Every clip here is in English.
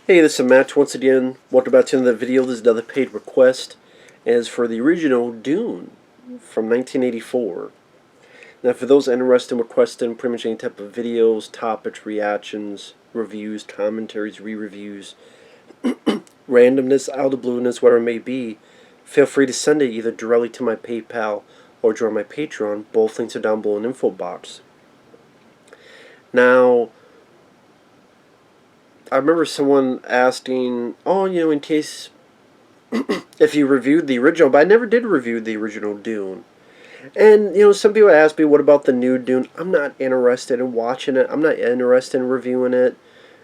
Hey, this is Matt once again. Welcome back to another video. This is another paid request. As for the original Dune from 1984. Now, for those interested in requesting pretty much any type of videos, topics, reactions, reviews, commentaries, re-reviews, randomness, out of the blueness, whatever it may be, feel free to send it either directly to my PayPal or join my Patreon. Both links are down below in the info box. Now, I remember someone asking, in case if you reviewed the original, but I never did review the original Dune. And, some people ask me, what about the new Dune? I'm not interested in watching it. I'm not interested in reviewing it.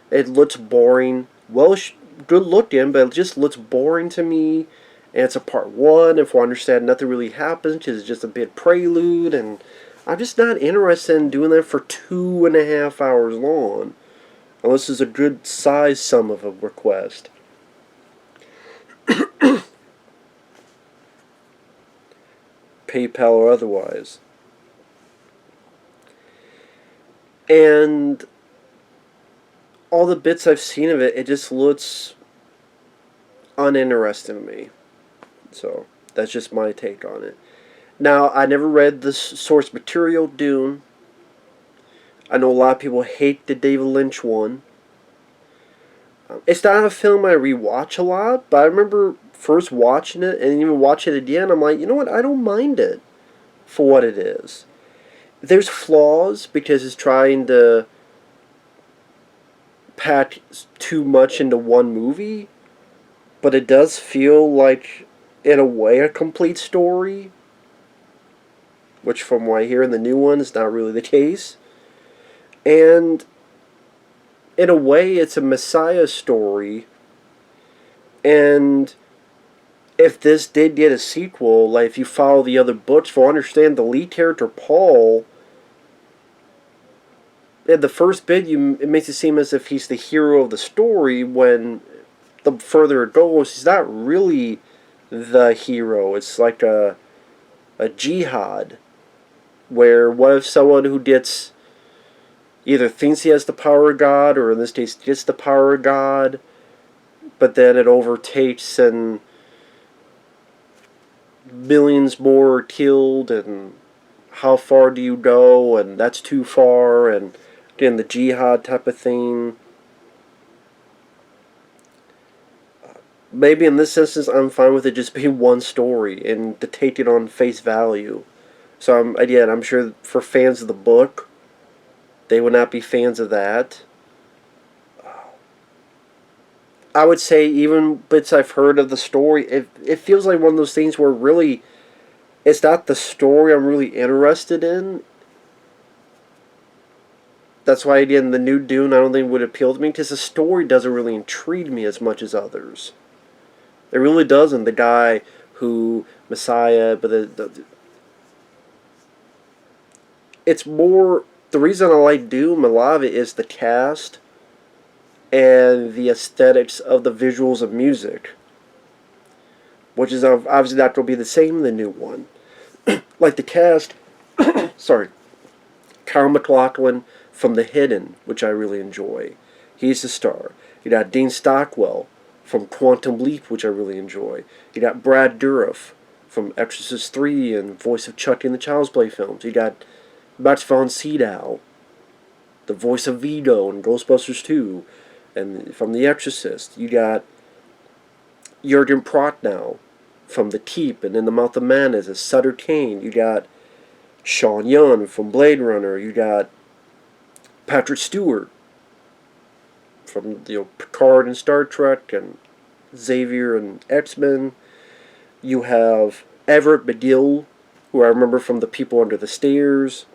It looks boring. Well, good looking, but it just looks boring to me. And it's a part one. If I understand, nothing really happens because it's just a bit prelude. And I'm just not interested in doing that for 2.5 hours long. Unless it's a good size sum of a request. PayPal or otherwise. And all the bits I've seen of it, it just looks uninteresting to me. So, that's just my take on it. Now, I never read the source material, Dune. I know a lot of people hate the David Lynch one. It's not a film I rewatch a lot, but I remember first watching it and even watching it again. I'm like, you know what? I don't mind it for what it is. There's flaws because it's trying to pack too much into one movie, but it does feel like, in a way, a complete story, which from what I hear in the new one is not really the case. And in a way, it's a Messiah story, and if this did get a sequel, like if you follow the other books, for understand the lead character Paul, in the first bit, it makes it seem as if he's the hero of the story, when the further it goes, he's not really the hero. It's like a jihad, where what if someone who gets either thinks he has the power of God, or in this case gets the power of God, but then it overtakes and millions more are killed, and how far do you go, and that's too far, and again, the jihad type of thing. Maybe in this instance, I'm fine with it just being one story and to take it on face value. So, I'm sure for fans of the book, they would not be fans of that. I would say even bits I've heard of the story, it feels like one of those things where really it's not the story I'm really interested in. That's why, again, the new Dune I don't think would appeal to me, because the story doesn't really intrigue me as much as others. It really doesn't. The guy who, Messiah, but it's more, the reason I like Dune, a lot of it is the cast and the aesthetics of the visuals and music, which is obviously not going to be the same in the new one. Like the cast, sorry, Kyle MacLachlan from The Hidden, which I really enjoy. He's the star. You got Dean Stockwell from Quantum Leap, which I really enjoy. You got Brad Dourif from Exorcist 3 and voice of Chucky in the Child's Play films. You got Max von Sydow, the voice of Vigo in Ghostbusters 2, and from The Exorcist. You got Jurgen Prochnow from The Keep and In the Mouth of Madness as Sutter Kane. You got Sean Young from Blade Runner. You got Patrick Stewart from Picard and Star Trek, and Xavier and X-Men. You have Everett McGill, who I remember from The People Under the Stairs.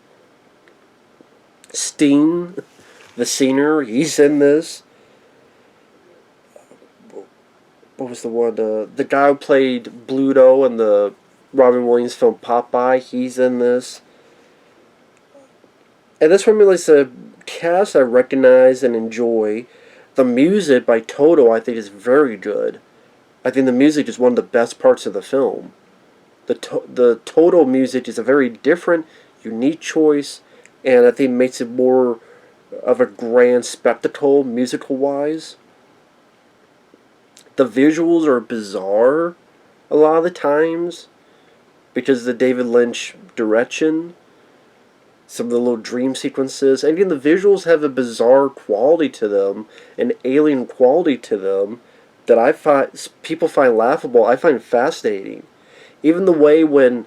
Sting, the singer, he's in this. What was the one? The guy who played Bluto in the Robin Williams film Popeye, he's in this. And this one really is a cast I recognize and enjoy. The music by Toto, I think, is very good. I think the music is one of the best parts of the film. The Toto music is a very different, unique choice, and I think makes it more of a grand spectacle, musical-wise. The visuals are bizarre a lot of the times because of the David Lynch direction. Some of the little dream sequences. And again, the visuals have a bizarre quality to them, an alien quality to them that I find people find laughable. I find fascinating. Even the way when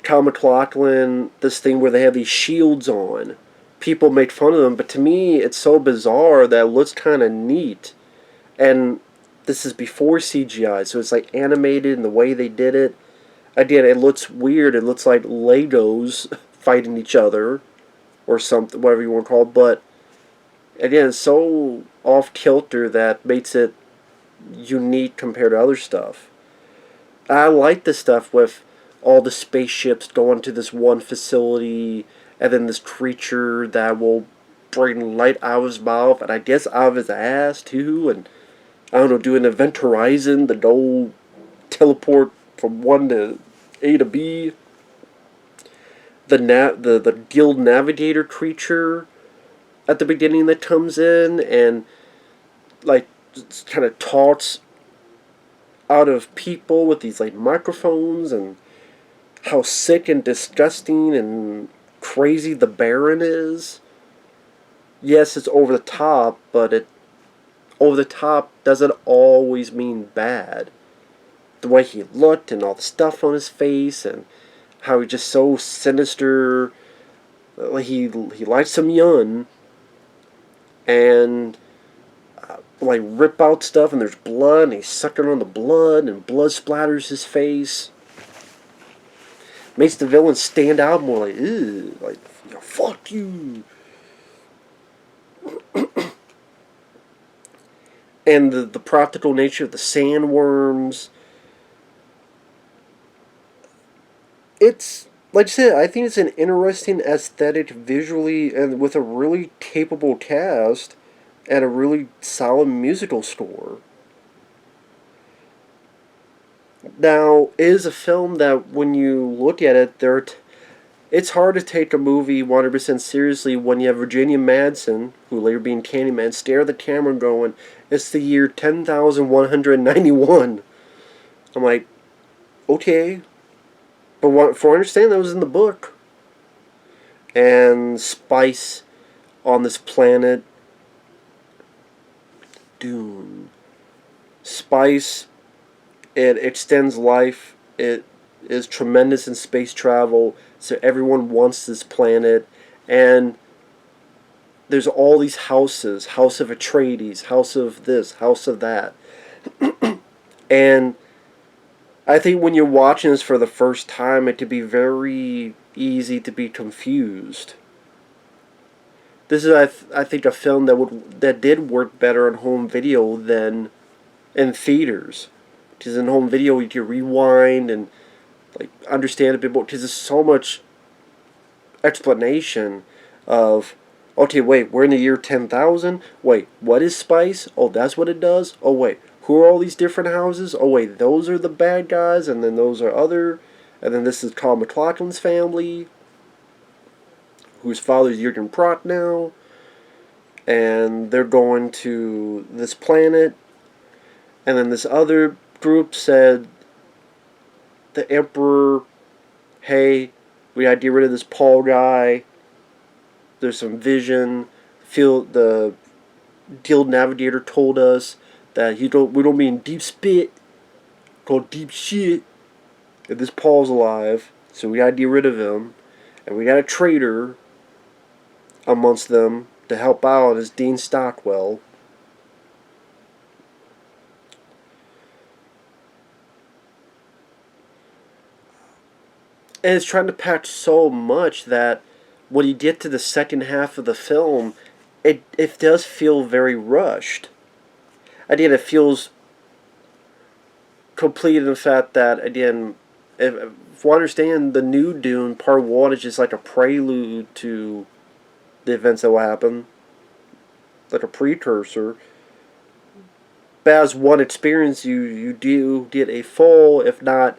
Kyle MacLachlan, this thing where they have these shields on, people make fun of them, but to me, it's so bizarre that it looks kind of neat. And this is before CGI, so it's like animated in the way they did it. Again, it looks weird. It looks like Legos fighting each other, or something, whatever you want to call it. But again, it's so off kilter that makes it unique compared to other stuff. I like the stuff with all the spaceships going to this one facility, and then this creature that will bring light out of his mouth, and I guess out of his ass too, and I don't know, do an event horizon, the go teleport from one to A to B. The guild navigator creature at the beginning that comes in and like kind of talks out of people with these like microphones, and how sick and disgusting and crazy the Baron is. Yes, it's over the top, but it over the top doesn't always mean bad. The way he looked and all the stuff on his face and how he's just so sinister. He lights some young and like rip out stuff, and there's blood, and he's sucking on the blood, and blood splatters his face. Makes the villain stand out more, like, ew, like, fuck you. And the practical nature of the sandworms. It's, like I said, I think it's an interesting aesthetic visually, and with a really capable cast and a really solid musical score. Now, it is a film that when you look at it, it's hard to take a movie 100% seriously when you have Virginia Madsen, who later being Candyman, stare at the camera going, it's the year 10,191. I'm like, okay. But for I understand, that was in the book. And spice on this planet, Dune. Spice, it extends life. It is tremendous in space travel. So everyone wants this planet. And there's all these houses. House of Atreides. House of this. House of that. And I think when you're watching this for the first time, it could be very easy to be confused. This is, I think, a film that did work better on home video than in theaters. Because in home video, you can rewind and like understand a bit more. Because there's so much explanation of, okay, wait, we're in the year 10,000. Wait, what is spice? Oh, that's what it does. Oh, wait, who are all these different houses? Oh, wait, those are the bad guys, and then those are other. And then this is Kyle MacLachlan's family, whose father's Jurgen Prochnow, and they're going to this planet, and then this other group said, the Emperor, hey, we gotta get rid of this Paul guy, there's some vision, the Guild Navigator told us that we don't mean deep spit, called deep shit, and this Paul's alive, so we gotta get rid of him, and we got a traitor amongst them to help out as Dean Stockwell. And it's trying to pack so much that when you get to the second half of the film, it does feel very rushed. Again, it feels complete in the fact that, again, if we understand, the new Dune, part 1 is just like a prelude to the events that will happen, like a precursor. But as one experience, you do get a full, if not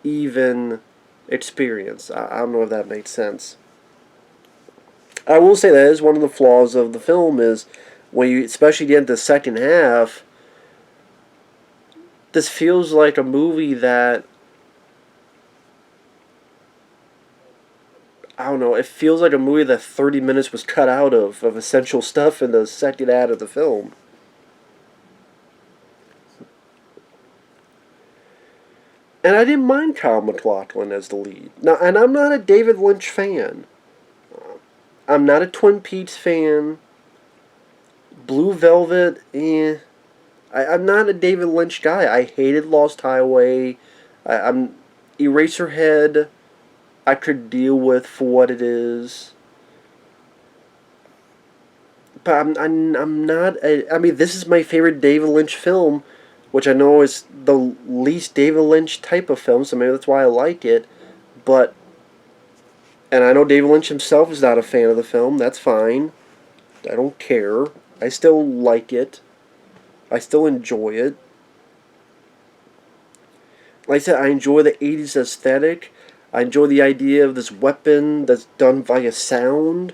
even, experience. I don't know if that makes sense. I will say that is one of the flaws of the film is when you especially get into the second half, this feels like a movie that, I don't know, it feels like a movie that 30 minutes was cut out of essential stuff in the second act of the film. And I didn't mind Kyle MacLachlan as the lead. Now, and I'm not a David Lynch fan. I'm not a Twin Peaks fan. Blue Velvet, I'm not a David Lynch guy. I hated Lost Highway. I'm Eraserhead. I could deal with for what it is. But I'm not. I mean, this is my favorite David Lynch film, which I know is the least David Lynch type of film, so maybe that's why I like it. But, and I know David Lynch himself is not a fan of the film. That's fine. I don't care. I still like it. I still enjoy it. Like I said, I enjoy the 80s aesthetic. I enjoy the idea of this weapon that's done via sound.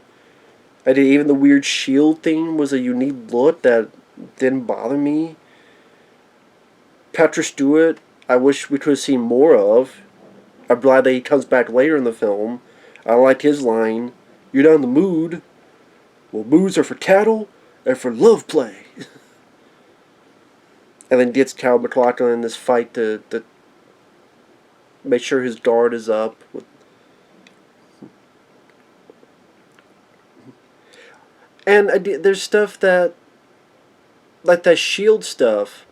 I did even the weird shield thing was a unique look that didn't bother me. Patrick Stewart, I wish we could have seen more of. I'm glad that he comes back later in the film. I like his line, "You're not in the mood. Well, moods are for cattle and for love play." And then gets Kyle MacLachlan in this fight to make sure his guard is up. And there's stuff that, like that shield stuff,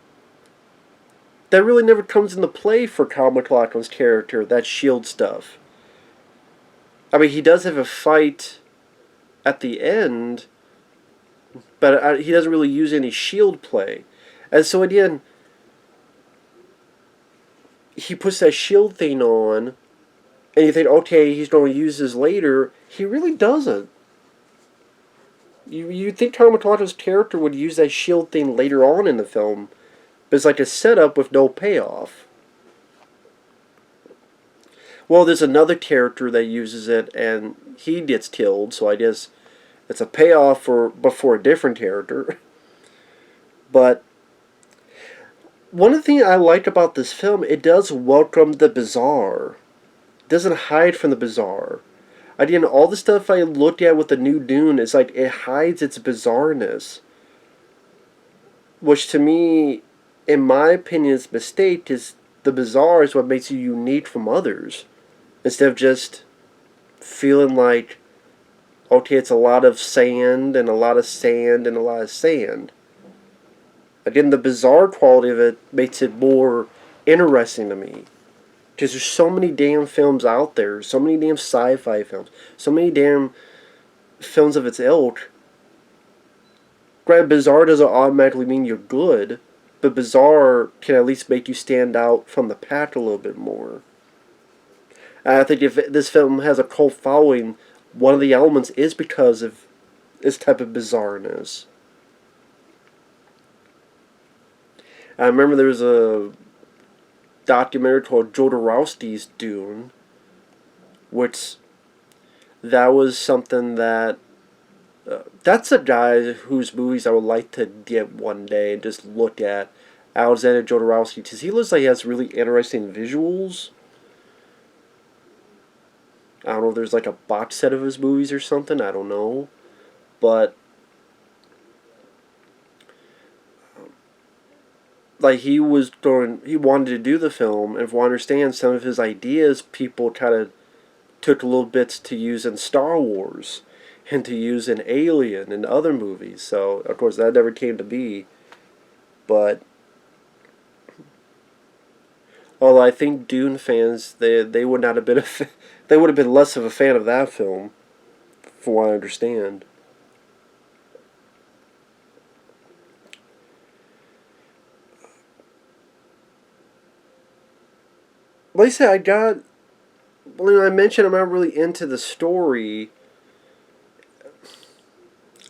that really never comes into play for Kyle MacLachlan's character, that shield stuff. I mean, he does have a fight at the end, but he doesn't really use any shield play. And so again, he puts that shield thing on, and you think, okay, he's going to use this later. He really doesn't. You think Kyle MacLachlan's character would use that shield thing later on in the film, but it's like a setup with no payoff. Well, there's another character that uses it, and he gets killed, so I guess it's a payoff for a different character. But one of the things I like about this film, it does welcome the bizarre. It doesn't hide from the bizarre. Again, all the stuff I looked at with the new Dune is like it hides its bizarreness, which to me, in my opinion, is a mistake. Is the bizarre is what makes you unique from others, instead of just feeling like, okay, it's a lot of sand and a lot of sand and a lot of sand. Again, the bizarre quality of it makes it more interesting to me. Because there's so many damn films out there, so many damn sci-fi films, so many damn films of its ilk. Granted, bizarre doesn't automatically mean you're good, but bizarre can at least make you stand out from the pack a little bit more. And I think if this film has a cult following, one of the elements is because of this type of bizarreness. I remember there was a documentary called Jodorowsky's Dune, which that was something that that's a guy whose movies I would like to get one day and just look at. Alexander Jodorowsky, because he looks like he has really interesting visuals. I don't know if there's like a box set of his movies or something, I don't know. But like he wanted to do the film, and from what I understand, some of his ideas people kind of took little bits to use in Star Wars and to use in Alien and other movies. So of course that never came to be. But although I think Dune fans, they would not have been they would have been less of a fan of that film, from what I understand. Like I said, when I mentioned I'm not really into the story,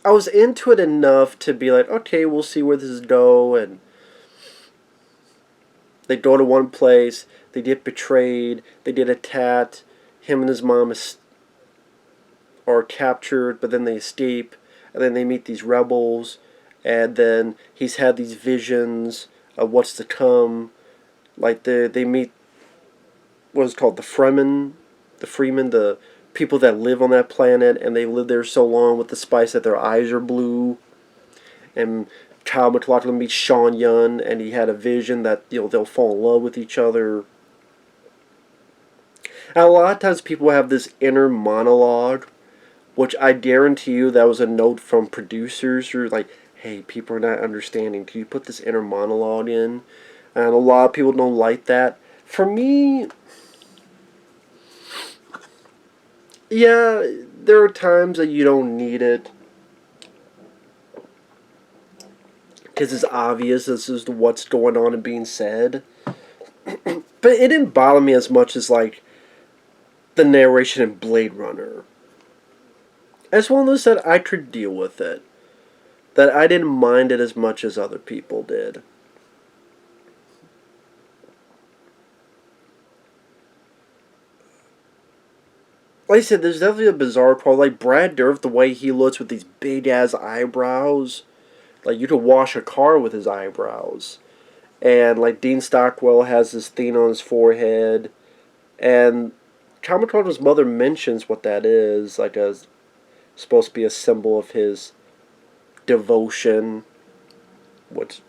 I was into it enough to be like, okay, we'll see where this go, and they go to one place, they get betrayed, they get attacked, him and his mom are captured, but then they escape, and then they meet these rebels, and then he's had these visions of what's to come, Like they meet what's called the Freeman, the people that live on that planet, and they live there so long with the spice that their eyes are blue. And Kyle MacLachlan meets Sean Yun, and he had a vision that they'll fall in love with each other. And a lot of times people have this inner monologue, which I guarantee you that was a note from producers who are like, "Hey, people are not understanding. Can you put this inner monologue in?" And a lot of people don't like that. For me, yeah, there are times that you don't need it because it's obvious this is what's going on and being said. But it didn't bother me as much as like the narration in Blade Runner. It's one of those that I could deal with it. That I didn't mind it as much as other people did. Like I said, there's definitely a bizarre part. Like Brad Dourif, the way he looks with these big ass eyebrows. Like you could wash a car with his eyebrows. And like Dean Stockwell has this thing on his forehead. And Kamikaze's mother mentions what that is. Like a supposed to be a symbol of his devotion. Which,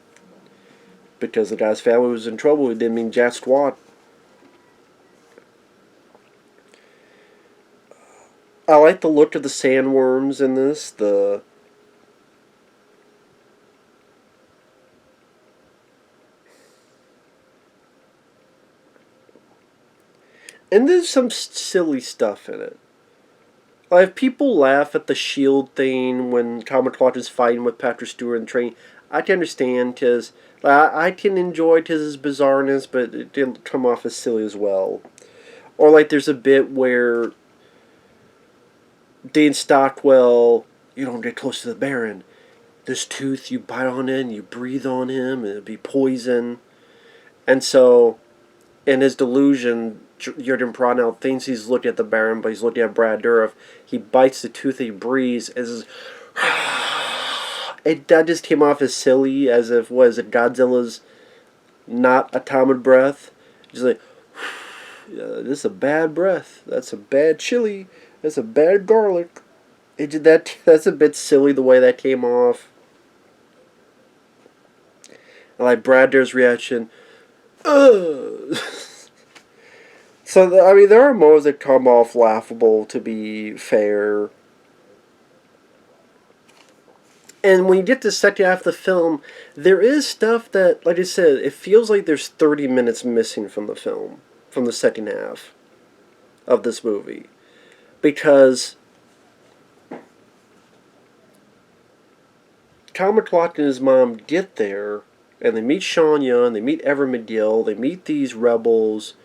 because the guy's family was in trouble, it didn't mean jack squat. I like the look of the sandworms in this. And there's some silly stuff in it. Like, if people laugh at the shield thing when Comic Clock is fighting with Patrick Stewart in the train, I can understand because I can enjoy his bizarreness, but it didn't come off as silly as well. Or like there's a bit where Dean Stockwell, you don't get close to the Baron. This tooth, you bite on it and you breathe on him, and it'll be poison. And so, in his delusion, Jurgen Pronow thinks he's looking at the Baron, but he's looking at Brad Dourif. He bites the tooth, he breathes, and says, that just came off as silly, as if, what is it, Godzilla's not atomic breath? Just like, this is a bad breath. That's a bad chili. That's a bad garlic. That's a bit silly the way that came off. And like Brad Dourif's reaction, ugh. So, I mean, there are moments that come off laughable, to be fair. And when you get to the second half of the film, there is stuff that, like I said, it feels like there's 30 minutes missing from the film, from the second half of this movie. Because Kyle MacLachlan and his mom get there, and they meet Sean Young, they meet Evan McGill, they meet these rebels.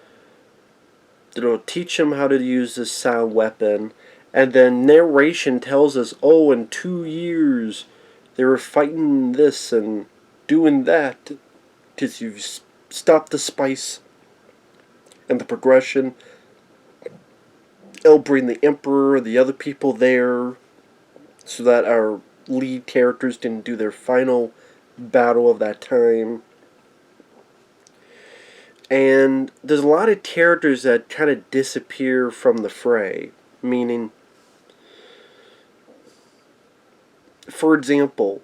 They'll teach them how to use this sound weapon, and then narration tells us, oh, in 2 years they were fighting this and doing that because you've stopped the spice and the progression. It'll bring the Emperor, the other people there, so that our lead characters can do their final battle of that time. And there's a lot of characters that kind of disappear from the fray. Meaning, for example,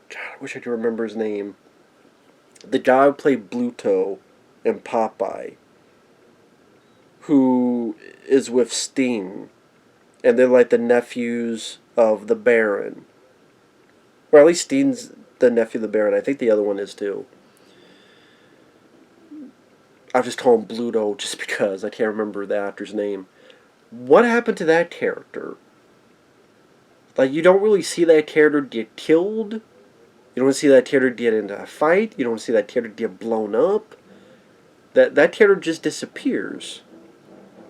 God, I wish I could remember his name. The guy who played Bluto in Popeye, who is with Sting, and they're like the nephews of the Baron. Or at least Sting's the nephew of the Baron. I think the other one is too. I'll just call him Bluto just because I can't remember the actor's name. What happened to that character? Like, you don't really see that character get killed. You don't see that character get into a fight. You don't see that character get blown up. That character just disappears.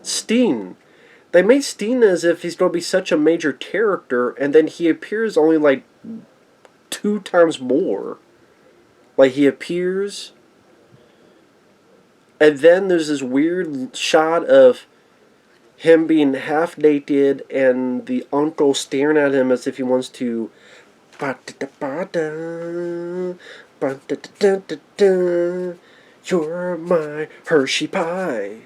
Sting. They made Sting as if he's going to be such a major character, and then he appears only like 2 times more. Like, he appears, and then there's this weird shot of him being half naked and the uncle staring at him as if he wants to. You're my Hershey pie.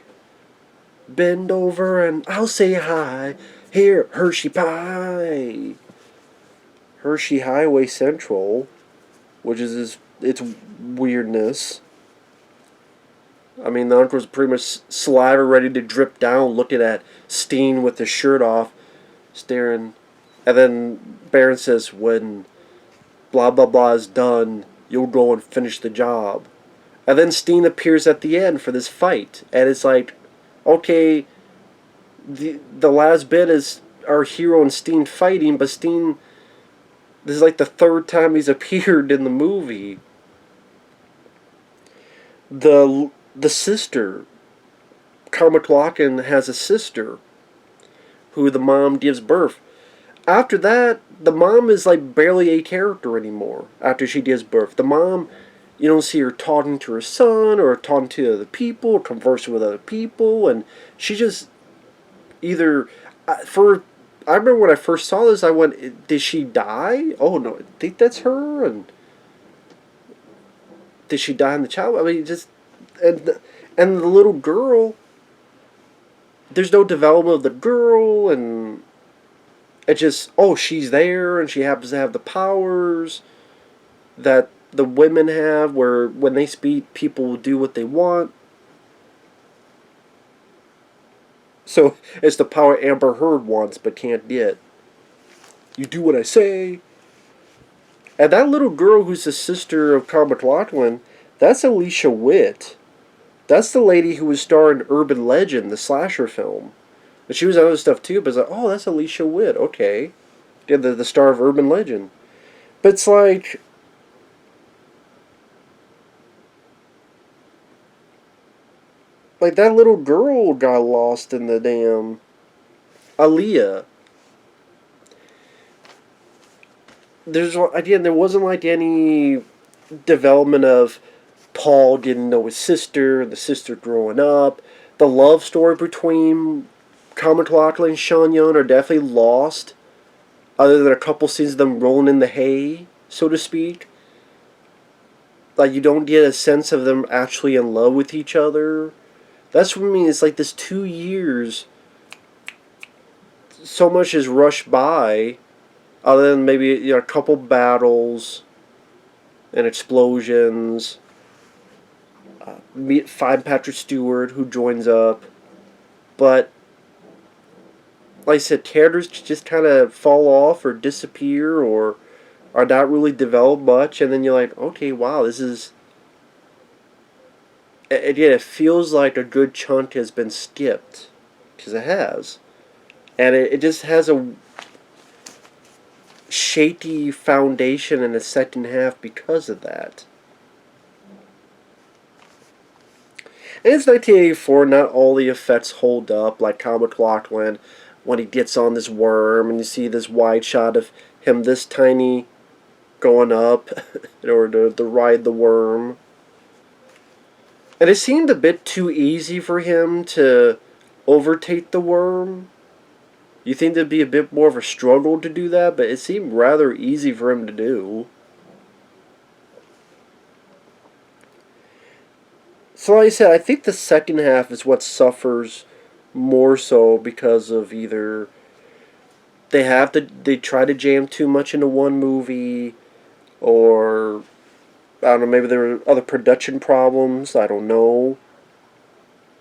Bend over and I'll say hi. Here, Hershey pie. Hershey Highway Central, which is its weirdness. I mean, the uncle's pretty much saliva ready to drip down, looking at Steen with his shirt off, staring. And then Baron says, when blah blah blah is done, you'll go and finish the job. And then Steen appears at the end for this fight, and it's like, okay, the last bit is our hero and Steen fighting, but Steen, this is like the third time he's appeared in the movie. The sister, Carl McLaughlin has a sister who the mom gives birth. After that, the mom is like barely a character anymore. After she gives birth, the mom, you don't see her talking to her son or talking to other people or conversing with other people, and she just either for. I remember when I first saw this, I went, "Did she die? Oh no, I think that's her." And did she die in the child? I mean, just and and the little girl. There's no development of the girl, and it just, oh, she's there and she happens to have the powers that the women have, where when they speak, people will do what they want. So it's the power Amber Heard wants but can't get. You do what I say. And that little girl who's the sister of Carl McLaughlin, that's Alicia Witt. That's the lady who was starring in Urban Legend, the slasher film. And she was in other stuff too, but it's like, oh, that's Alicia Witt, okay. Yeah, the star of Urban Legend. But it's like that little girl got lost in the damn Aaliyah. There wasn't like any development of Paul getting to know his sister, the sister growing up. The love story between Kyle MacLachlan and Sean Young are definitely lost, other than a couple scenes of them rolling in the hay, so to speak. Like, you don't get a sense of them actually in love with each other. That's what I mean. It's like this 2 years, so much is rushed by, other than maybe a couple battles and explosions. Find Patrick Stewart, who joins up. But, like I said, characters just kind of fall off or disappear or are not really developed much. And then you're like, okay, wow, this is... Again, it feels like a good chunk has been skipped. Because it has. And it just has a shaky foundation in the second half because of that. And it's 1984, not all the effects hold up, like Kyle MacLachlan when he gets on this worm and you see this wide shot of him this tiny going up in order to ride the worm. And it seemed a bit too easy for him to overtake the worm. You think there'd be a bit more of a struggle to do that, but it seemed rather easy for him to do. So like I said, I think the second half is what suffers more so because of either they try to jam too much into one movie, or I don't know, maybe there were other production problems, I don't know.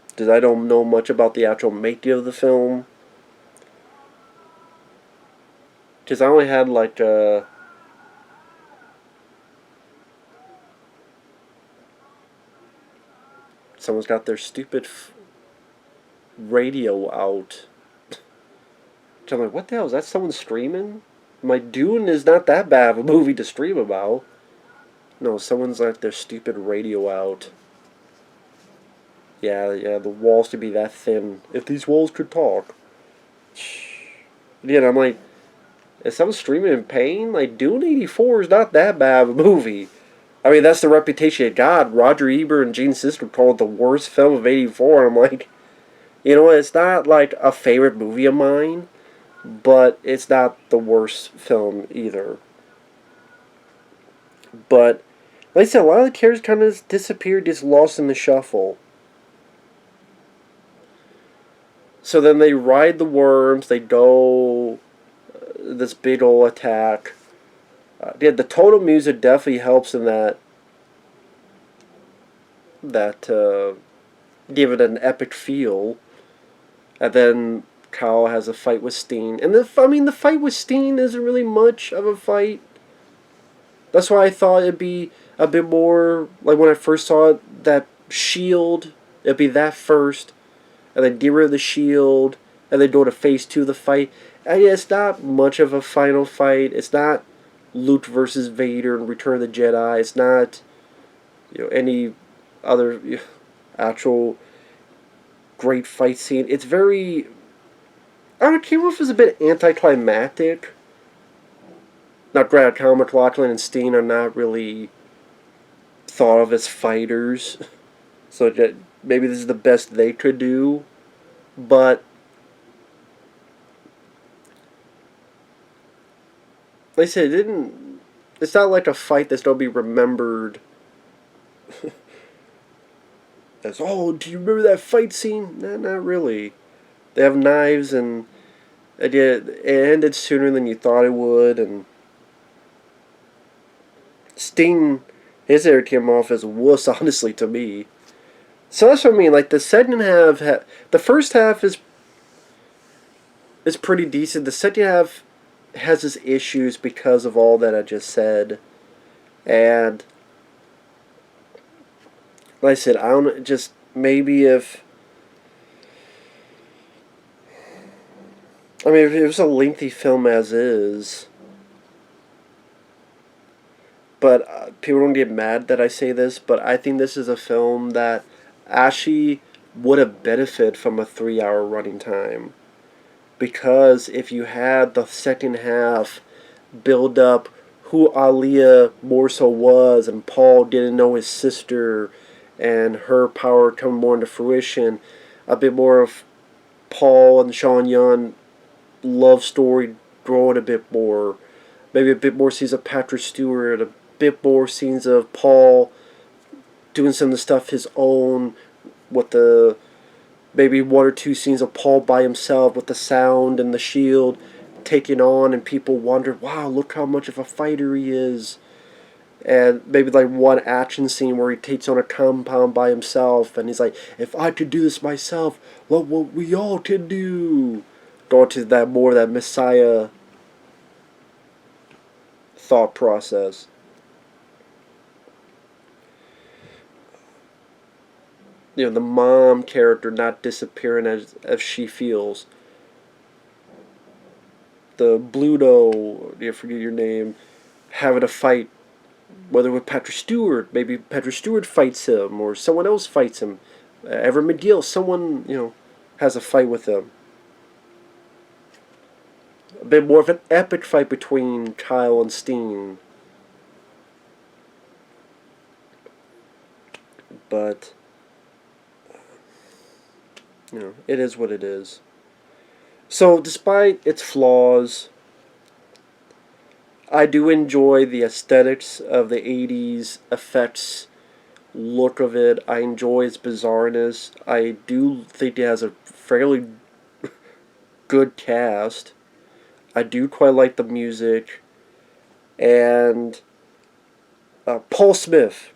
Because I don't know much about the actual making of the film. Because I only had like someone's got their stupid radio out. So I'm like, what the hell? Is that someone streaming? My Dune is not that bad of a movie to stream about. No, someone's got their stupid radio out. Yeah, the walls could be that thin. If these walls could talk. Yeah, I'm like, is someone streaming in pain? Like, Dune 84 is not that bad of a movie. I mean, that's the reputation it got. Roger Ebert and Gene Siskel called it the worst film of 84. And I'm like, you know what? It's not like a favorite movie of mine, but it's not the worst film either. But Like I said, a lot of the characters kind of disappeared, just lost in the shuffle. So then they ride the worms. They go this big old attack. Yeah, the total music definitely helps in that give it an epic feel. And then Kyle has a fight with Steen, and the fight with Steen isn't really much of a fight. That's why I thought it'd be a bit more like when I first saw it, that shield. It'd be that first, and then get rid of the shield, and then go to phase 2 of the fight. And yeah, it's not much of a final fight. It's not Luke versus Vader in Return of the Jedi. It's not any other actual great fight scene. It's very. I don't know, came off as a bit anticlimactic. Not granted, Kyle MacLachlan and Steen are not really thought of as fighters, so maybe this is the best they could do. But like I said, it didn't. It's not like a fight that's gonna be remembered as, oh, do you remember that fight scene? Nah, not really. They have knives, and it ended sooner than you thought it would, and Sting, his hair came off as a wuss, honestly, to me. So that's what I mean. Like the second half, the first half is pretty decent. The second half has its issues because of all that I just said, and like I said, I don't just maybe if. I mean, if it was a lengthy film as is, but people don't get mad that I say this, but I think this is a film that actually would have benefited from a 3 hour running time. Because if you had the second half build up who Aaliyah more so was, and Paul didn't know his sister, and her power come more into fruition, a bit more of Paul and Sean Young love story growing a bit more, maybe a bit more scenes of Patrick Stewart, a bit more scenes of Paul doing some of the stuff his own, with the maybe 1 or 2 scenes of Paul by himself with the sound and the shield taking on, and people wonder, wow, look how much of a fighter he is. And maybe like one action scene where he takes on a compound by himself, and he's like, if I could do this myself, look what we all can do. Going to that more that Messiah thought process. The mom character not disappearing as she feels. The Bluto, I forget your name, having a fight, whether with Patrick Stewart, maybe Patrick Stewart fights him, or someone else fights him. Everett McGill, someone, has a fight with him. A bit more of an epic fight between Kyle and Steen. But, it is what it is. So, despite its flaws, I do enjoy the aesthetics of the 80s effects look of it. I enjoy its bizarreness. I do think it has a fairly good cast. I do quite like the music. And Paul Smith.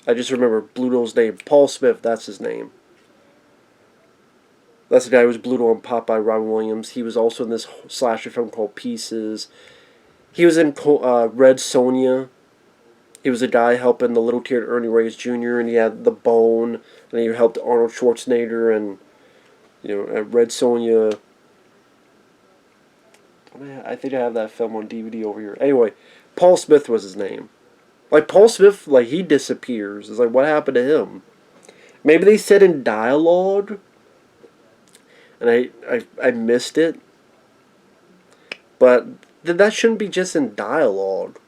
I just remember Bluto's name. Paul Smith, that's his name. That's the guy who was Bluto on Popeye, Robin Williams. He was also in this slasher film called Pieces. He was in Red Sonja. He was a guy helping the little kid Ernie Reyes Jr. and he had the bone, and he helped Arnold Schwarzenegger and Red Sonja. I think I have that film on DVD over here. Anyway, Paul Smith was his name. Like Paul Smith, like he disappears. It's like what happened to him? Maybe they said in dialogue, and I missed it. But that shouldn't be just in dialogue.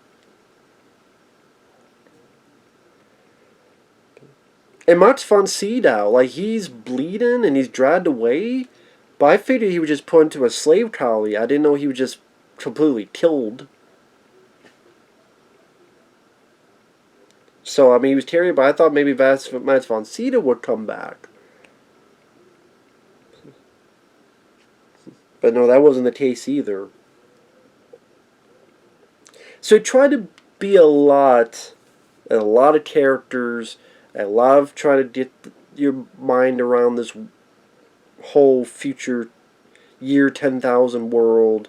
And Max von Sydow, like he's bleeding and he's dragged away, but I figured he was just put into a slave colony. I didn't know he was just completely killed. So I mean, he was Tyrion, but I thought maybe Mads von Sydow would come back. But no, that wasn't the case either. So it tried to be a lot of characters, a lot of trying to get your mind around this whole future year 10,000 world.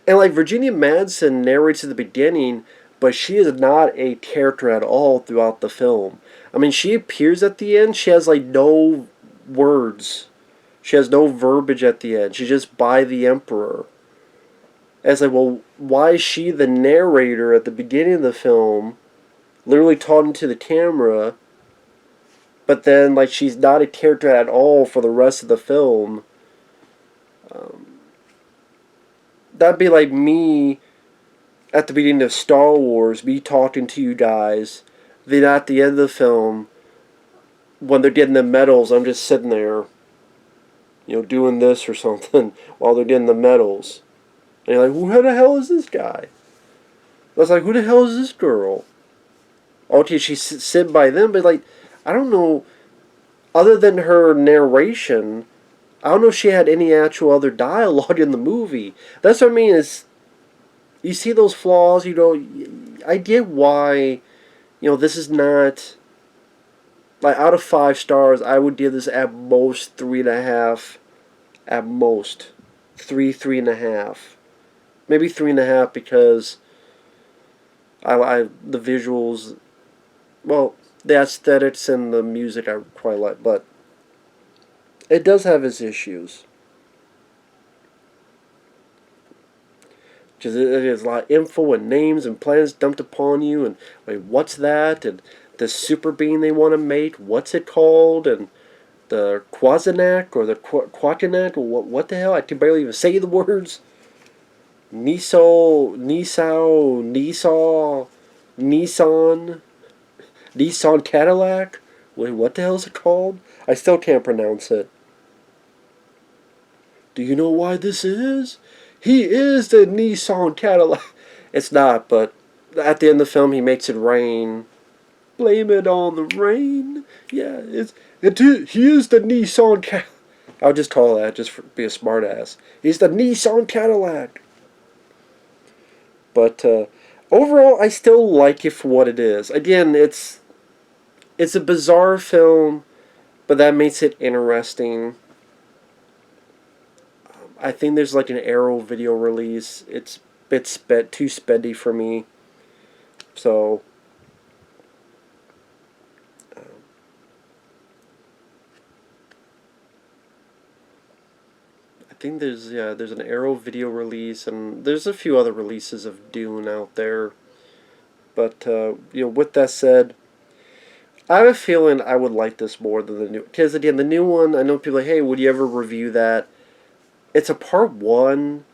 And like Virginia Madsen narrates at the beginning, but she is not a character at all throughout the film. I mean, she appears at the end. She has like no words. She has no verbiage at the end. She's just by the Emperor. And it's like, well, why is she the narrator at the beginning of the film, literally talking to the camera, but then like she's not a character at all for the rest of the film? That'd be like me at the beginning of Star Wars, me talking to you guys. Then at the end of the film, when they're getting the medals, I'm just sitting there, doing this or something while they're getting the medals. And you're like, who the hell is this guy? I was like, who the hell is this girl? Okay, she's sitting by them, but like, I don't know. Other than her narration, I don't know if she had any actual other dialogue in the movie. That's what I mean. Is you see those flaws? I get why. This is not like out of 5 stars. I would give this at most 3.5. At most, 3.5, maybe 3.5 because I the visuals. Well, the aesthetics and the music I quite like, but it does have its issues. Because there's a lot of info and names and plans dumped upon you, and wait, what's that? And the super being they want to make, what's it called? And the Quasinac or the Quatinac, what the hell? I can barely even say the words. Nissan, Nissan Cadillac. Wait, what the hell is it called? I still can't pronounce it. Do you know why this is? He is the Nissan Cadillac. It's not, but at the end of the film, he makes it rain. Blame it on the rain. Yeah, he is the Nissan Cadillac. I'll just call that just for be a smartass. He's the Nissan Cadillac. But overall, I still like it for what it is. Again, it's a bizarre film, but that makes it interesting. I think there's like an Arrow video release. It's too spendy for me. So I think there's an Arrow video release, and there's a few other releases of Dune out there. But with that said, I have a feeling I would like this more than the new. Because again, the new one, I know people are like, hey, would you ever review that? It's a part one,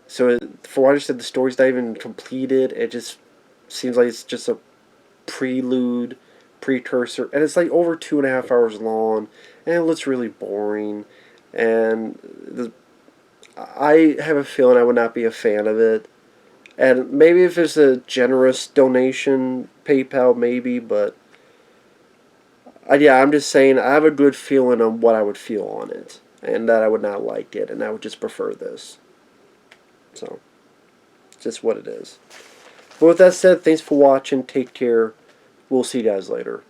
so for what I understand, the story's not even completed. It just seems like it's just a prelude, precursor, and it's like over 2.5 hours long, and it looks really boring. And I have a feeling I would not be a fan of it. And maybe if it's a generous donation, PayPal maybe, but yeah, I'm just saying I have a good feeling on what I would feel on it, and that I would not like it, and I would just prefer this. So, just what it is. But with that said, thanks for watching. Take care. We'll see you guys later.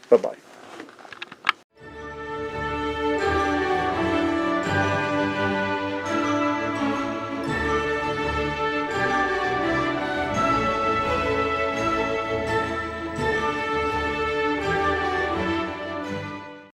Bye-bye.